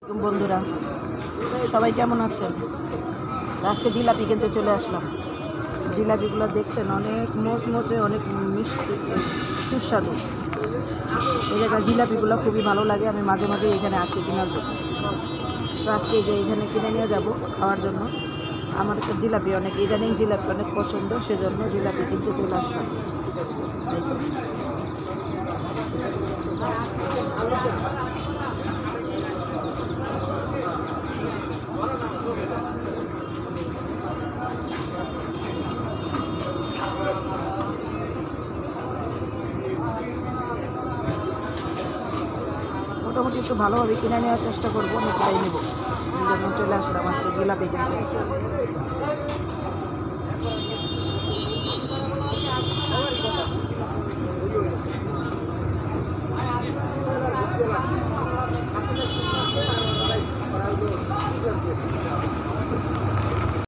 বন্ধুরা সবাই কেমন আছেন? আজকে জিলাপি কিনতে চলে আসলাম। জিলাপিগুলো দেখছেন, অনেক মোচমোচে, অনেক মিষ্টি, সুস্বাদু। এই জায়গার জিলাপিগুলো খুবই ভালো লাগে। আমি মাঝে মাঝে এখানে আসি কেনার জন্য। তো আজকে এখানে কিনে নিয়ে যাব খাওয়ার জন্য। আমার তো জিলাপি অনেক, ইদানিং জিলাপি অনেক পছন্দ, সেজন্য জিলাপি কিনতে চলে আসলাম। এই তো মোটামুটি একটু ভালোভাবে কিনে নেওয়ার চেষ্টা করবো, আমি তাই নেবো। এই জন্য চলে আসলাম আজকে জিলাপি কিনতে।